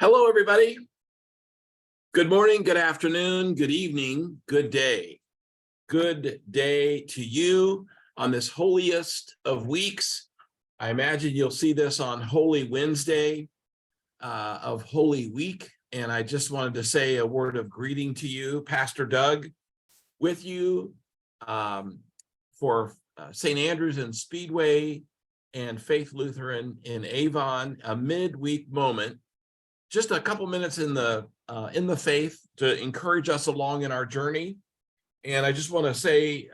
Hello, everybody. Good morning, good afternoon, good evening, good day. Good day to you on this holiest of weeks. I imagine you'll see this on Holy Wednesday of Holy Week. And I just wanted to say a word of greeting to you, Pastor Doug, with you for St. Andrews and Speedway and Faith Lutheran in Avon, a midweek moment. Just a couple minutes in the faith to encourage us along in our journey. And I just want to say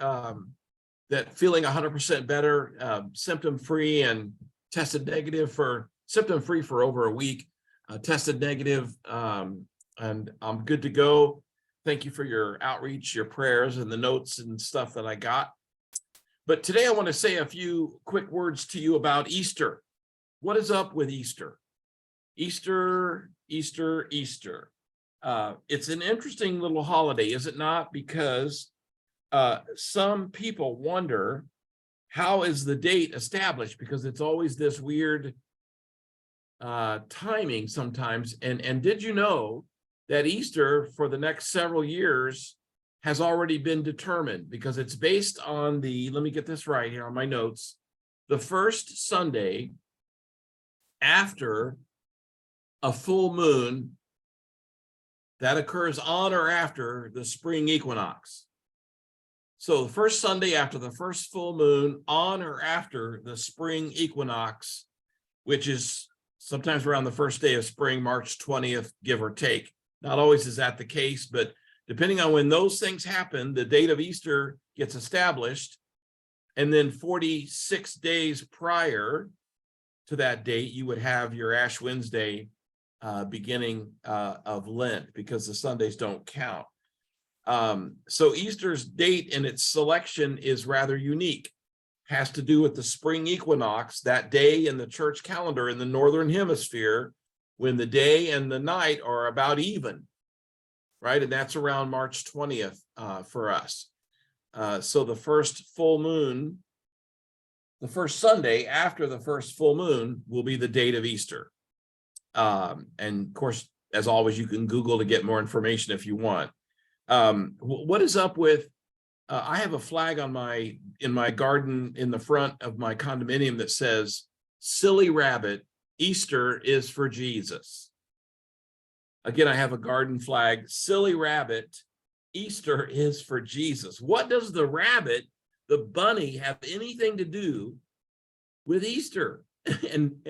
that feeling 100% better, symptom-free, and tested negative for symptom-free for over a week, tested negative, and I'm good to go. Thank you for your outreach, your prayers, and the notes and stuff that I got. But today I want to say a few quick words to you about Easter. What is up with Easter? Easter. It's an interesting little holiday, is it not? Because some people wonder, how is the date established? Because it's always this weird timing sometimes. And did you know that Easter for the next several years has already been determined? Because it's based on let me get this right here on my notes, the first Sunday after a full moon that occurs on or after the spring equinox. So the first Sunday after the first full moon, on or after the spring equinox, which is sometimes around the first day of spring, March 20th, give or take. Not always is that the case, but depending on when those things happen, the date of Easter gets established. And then 46 days prior to that date, you would have your Ash Wednesday beginning of Lent, because the Sundays don't count. So Easter's date and its selection is rather unique. Has to do with the spring equinox, that day in the church calendar in the Northern Hemisphere, when the day and the night are about even, right? And that's around March 20th for us. So the first full moon, the first Sunday after the first full moon will be the date of Easter. And of course, as always, you can Google to get more information if you want. What is up with, I have a flag on in my garden in the front of my condominium that says, "Silly rabbit, Easter is for Jesus." Again, I have a garden flag, "Silly rabbit, Easter is for Jesus." What does the rabbit, the bunny, have anything to do with Easter? and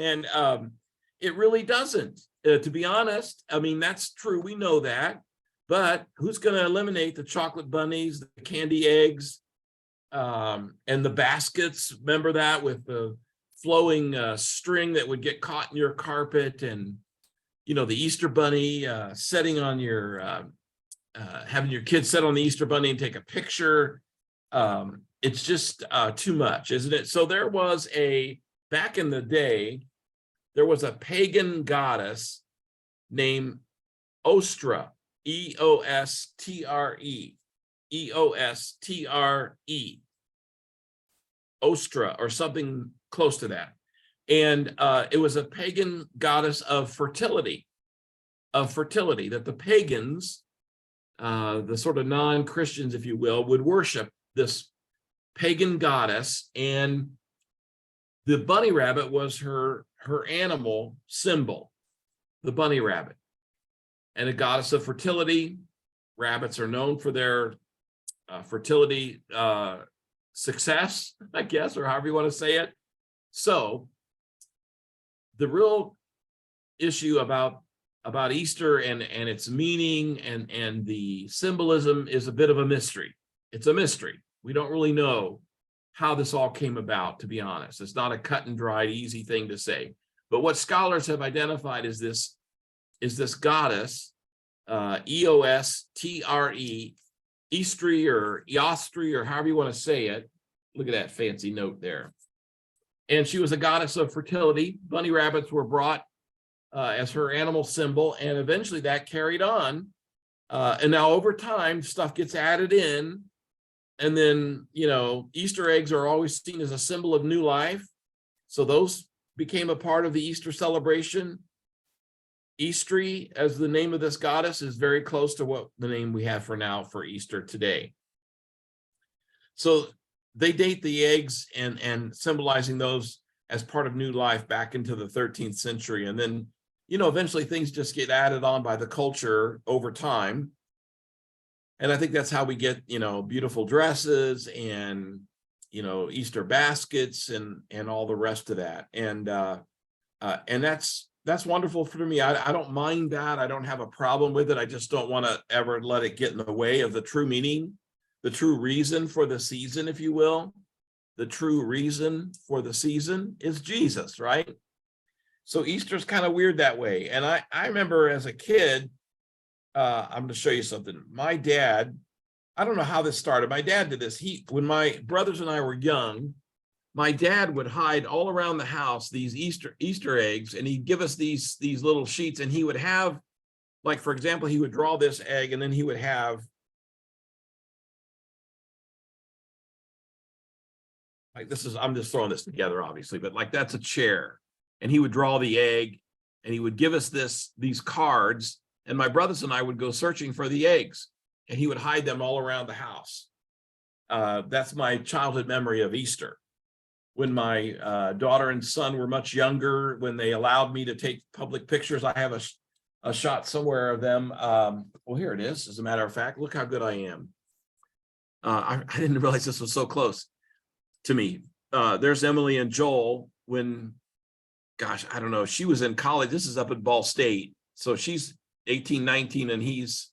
it really doesn't, to be honest. I mean, that's true. We know that. But who's going to eliminate the chocolate bunnies, the candy eggs, and the baskets? Remember that, with the flowing string that would get caught in your carpet, and, you know, the Easter bunny setting on your, having your kids set on the Easter bunny and take a picture. It's just too much, isn't it? So there was back in the day, there was a pagan goddess named Ostra, E-O-S-T-R-E, E-O-S-T-R-E, Ostra, or something close to that. And it was a pagan goddess of fertility, that the pagans, the sort of non-Christians, if you will, would worship this pagan goddess. And the bunny rabbit was her animal symbol, the bunny rabbit. And a goddess of fertility. Rabbits are known for their fertility success, I guess, or however you want to say it. So the real issue about Easter and its meaning and the symbolism is a bit of a mystery. It's a mystery. We don't really know how this all came about, to be honest. It's not a cut and dried, easy thing to say. But what scholars have identified is this goddess, E-O-S-T-R-E, Eastri or Eostri, or however you want to say it. Look at that fancy note there. And she was a goddess of fertility. Bunny rabbits were brought as her animal symbol, and eventually that carried on. And now over time, stuff gets added in. And then, you know, Easter eggs are always seen as a symbol of new life. So those became a part of the Easter celebration. Eastery, as the name of this goddess, is very close to what the name we have for now for Easter today. So they date the eggs and symbolizing those as part of new life back into the 13th century. And then, eventually things just get added on by the culture over time. And I think that's how we get, beautiful dresses and, Easter baskets and all the rest of that. And that's wonderful for me. I don't mind that. I don't have a problem with it. I just don't want to ever let it get in the way of the true meaning, the true reason for the season, if you will. The true reason for the season is Jesus, right? So Easter's kind of weird that way. And I remember as a kid, I'm going to show you something. My dad, I don't know how this started. My dad did this. When my brothers and I were young, my dad would hide all around the house these Easter eggs, and he'd give us these little sheets, and he would have, like, for example, he would draw this egg, and then he would have, like, I'm just throwing this together, obviously, but like that's a chair, and he would draw the egg, and he would give us these cards, and my brothers and I would go searching for the eggs, and he would hide them all around the house. That's my childhood memory of Easter. When my daughter and son were much younger, when they allowed me to take public pictures, I have a shot somewhere of them. Well, here it is, as a matter of fact. Look how good I am. I didn't realize this was so close to me. There's Emily and Joel when, gosh, I don't know, she was in college. This is up at Ball State. So she's 18, 19, and he's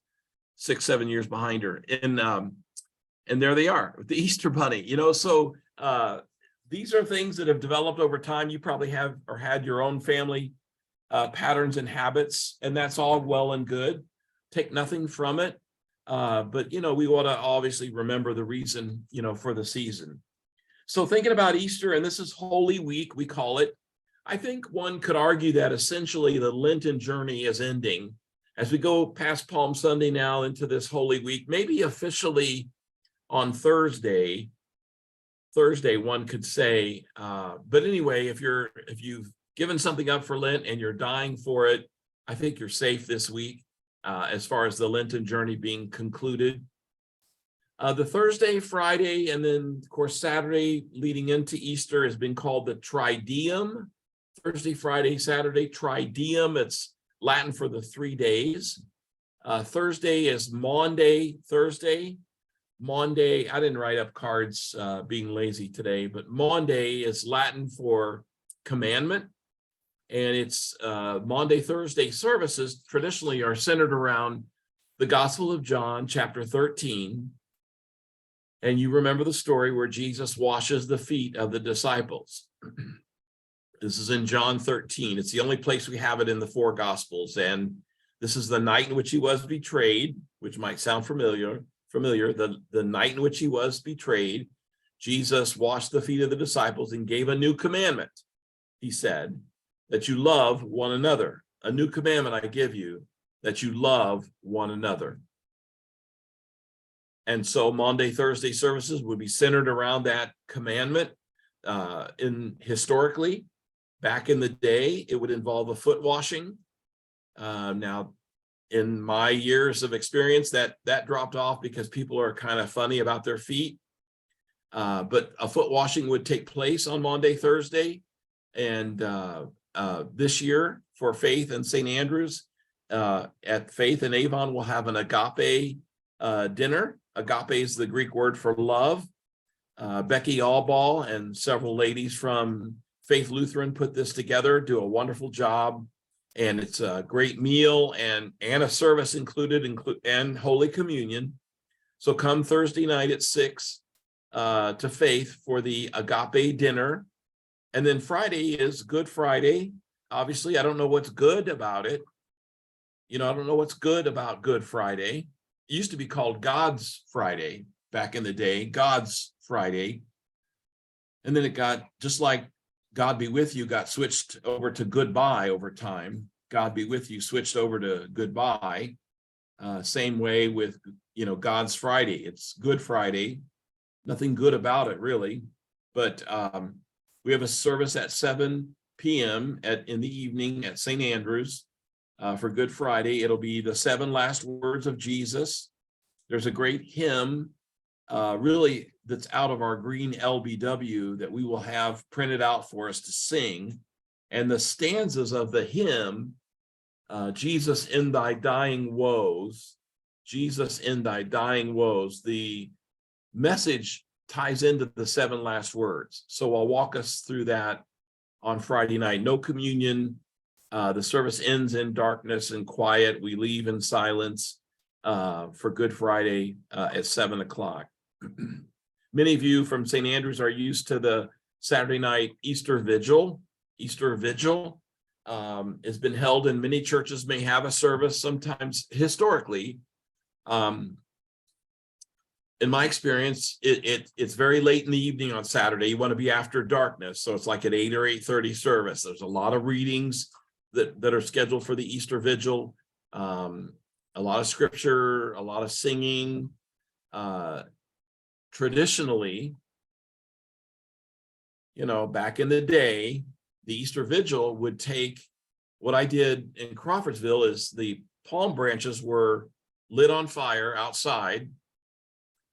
6-7 years behind her. And there they are with the Easter Bunny, so these are things that have developed over time. You probably have or had your own family patterns and habits, and that's all well and good. Take nothing from it. But, we want to obviously remember the reason, for the season. So thinking about Easter, and this is Holy Week, we call it. I think one could argue that essentially the Lenten journey is ending as we go past Palm Sunday now into this Holy Week, maybe officially on Thursday, one could say, but anyway, if you've given something up for Lent and you're dying for it, I think you're safe this week as far as the Lenten journey being concluded. The Thursday, Friday, and then of course Saturday leading into Easter has been called the Triduum. Thursday, Friday, Saturday, Triduum. It's Latin for the 3 days. Thursday is Maundy Thursday. Maundy, I didn't write up cards being lazy today, but Maundy is Latin for commandment. And it's Maundy Thursday services traditionally are centered around the Gospel of John, chapter 13. And you remember the story where Jesus washes the feet of the disciples. This is in John 13. It's the only place we have it in the 4 Gospels. And this is the night in which he was betrayed, which might sound familiar. The night in which he was betrayed, Jesus washed the feet of the disciples and gave a new commandment. He said that you love one another. A new commandment I give you, that you love one another. And so Maundy Thursday services would be centered around that commandment. Historically, back in the day, it would involve a foot washing. Now, in my years of experience, that dropped off because people are kind of funny about their feet. But a foot washing would take place on Maundy Thursday. And this year for Faith and St. Andrews, at Faith and Avon, we'll have an agape dinner. Agape is the Greek word for love. Becky Allball and several ladies from Faith Lutheran put this together, do a wonderful job. And it's a great meal and a service included, and Holy Communion. So come Thursday night at 6 to Faith for the agape dinner. And then Friday is Good Friday. Obviously, I don't know what's good about it. I don't know what's good about Good Friday. It used to be called God's Friday back in the day, God's Friday. And then it got, just like God be with you got switched over to goodbye over time. God be with you switched over to goodbye. Same way with, God's Friday. It's Good Friday. Nothing good about it, really. But we have a service at 7 p.m. in the evening at St. Andrews. for Good Friday. It'll be the 7 last words of Jesus. There's a great hymn, really, that's out of our green LBW that we will have printed out for us to sing. And the stanzas of the hymn, Jesus in thy dying woes, Jesus in thy dying woes, the message ties into the 7 last words. So I'll walk us through that on Friday night. No communion. The service ends in darkness and quiet. We leave in silence for Good Friday at 7 o'clock. Many of you from St. Andrews are used to the Saturday night Easter Vigil. Easter Vigil has been held in many churches, may have a service sometimes historically. In my experience, it's very late in the evening on Saturday. You want to be after darkness. So it's like at 8 or 8:30 service. There's a lot of readings that are scheduled for the Easter Vigil. A lot of scripture, a lot of singing. Traditionally, back in the day, the Easter Vigil would take, what I did in Crawfordsville is the palm branches were lit on fire outside,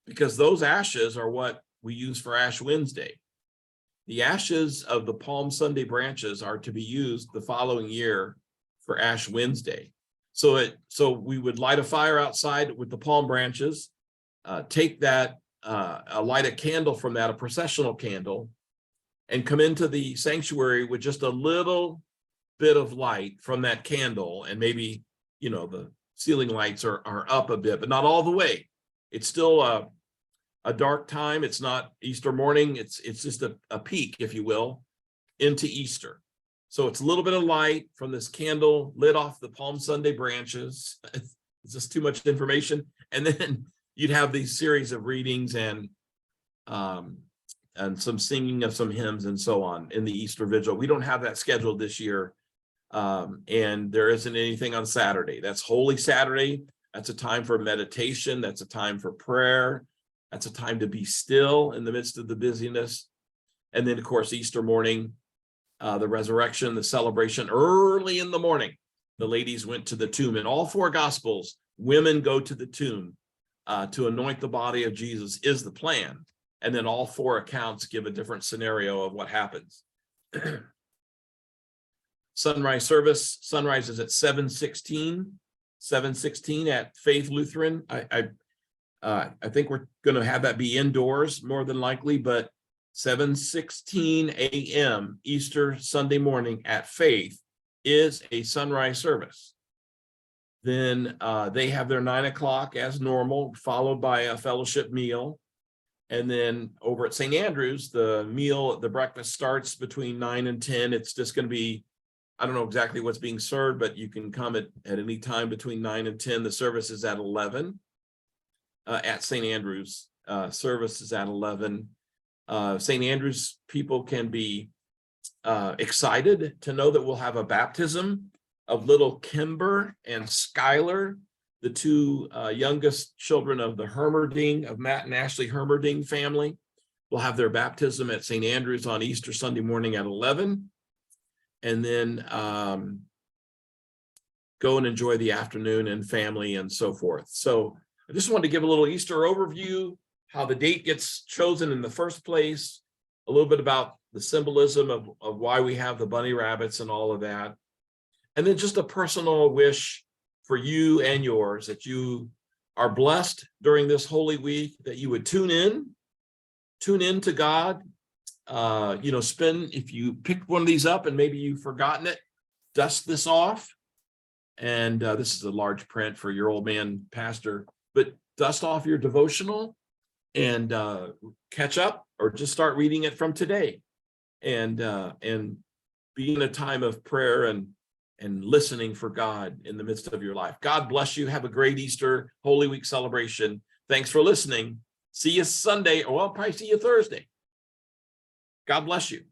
because those ashes are what we use for Ash Wednesday. The ashes of the Palm Sunday branches are to be used the following year for Ash Wednesday. So we would light a fire outside with the palm branches, take that, light a candle from that, a processional candle, and come into the sanctuary with just a little bit of light from that candle. And maybe, the ceiling lights are up a bit, but not all the way. It's still a dark time. It's not Easter morning. It's just a peek, if you will, into Easter. So it's a little bit of light from this candle lit off the Palm Sunday branches. It's just too much information. And then you'd have these series of readings and some singing of some hymns and so on in the Easter Vigil. We don't have that scheduled this year. And there isn't anything on Saturday. That's Holy Saturday. That's a time for meditation. That's a time for prayer. That's a time to be still in the midst of the busyness. And then, of course, Easter morning, the resurrection, the celebration early in the morning. The ladies went to the tomb. In all 4 Gospels, women go to the tomb to anoint the body of Jesus is the plan. And then all 4 accounts give a different scenario of what happens. Sunrise service. Sunrise is at 7:16 at Faith Lutheran. I think we're going to have that be indoors more than likely, but 7:16 a.m. Easter Sunday morning at Faith is a sunrise service. Then they have their 9 o'clock as normal, followed by a fellowship meal. And then over at St. Andrews, the breakfast starts between 9 and 10. It's just going to be, I don't know exactly what's being served, but you can come at any time between 9 and 10. The service is at 11 at St. Andrews. Service is at 11. St. Andrews people can be excited to know that we'll have a baptism of little Kimber and Skylar, the 2 youngest children of the Hermerding, of Matt and Ashley Hermerding family. Will have their baptism at St. Andrews on Easter Sunday morning at 11. And then go and enjoy the afternoon and family and so forth. So I just wanted to give a little Easter overview, how the date gets chosen in the first place, a little bit about the symbolism of why we have the bunny rabbits and all of that. And then just a personal wish for you and yours, that you are blessed during this Holy Week, that you would tune in to God. If you pick one of these up and maybe you've forgotten it, dust this off. And this is a large print for your old man pastor, but dust off your devotional and catch up, or just start reading it from today, and be in a time of prayer and listening for God in the midst of your life. God bless you. Have a great Easter Holy Week celebration. Thanks for listening. See you Sunday, or I'll probably see you Thursday. God bless you.